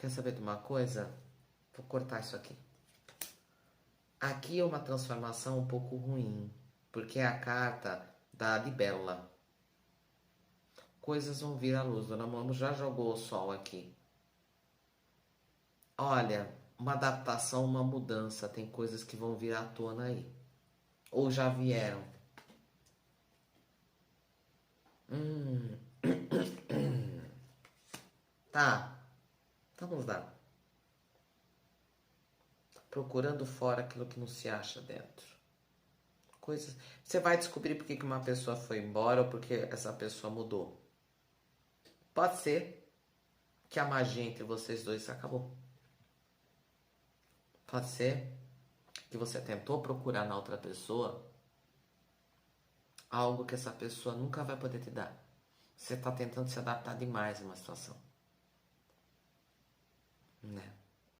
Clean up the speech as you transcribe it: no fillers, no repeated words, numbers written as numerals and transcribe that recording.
Quer saber de uma coisa? Vou cortar isso aqui. Aqui é uma transformação um pouco ruim, porque é a carta da libélula. Coisas vão vir à luz. Dona Momo já jogou o sol aqui. Olha, uma adaptação, uma mudança. Tem coisas que vão vir à tona aí. Ou já vieram. Hum. Tá. Vamos lá. Procurando fora aquilo que não se acha dentro. Coisas. Você vai descobrir por que uma pessoa foi embora ou porque essa pessoa mudou. Pode ser que a magia entre vocês dois acabou. Pode ser que você tentou procurar na outra pessoa algo que essa pessoa nunca vai poder te dar. Você está tentando se adaptar demais a uma situação, né?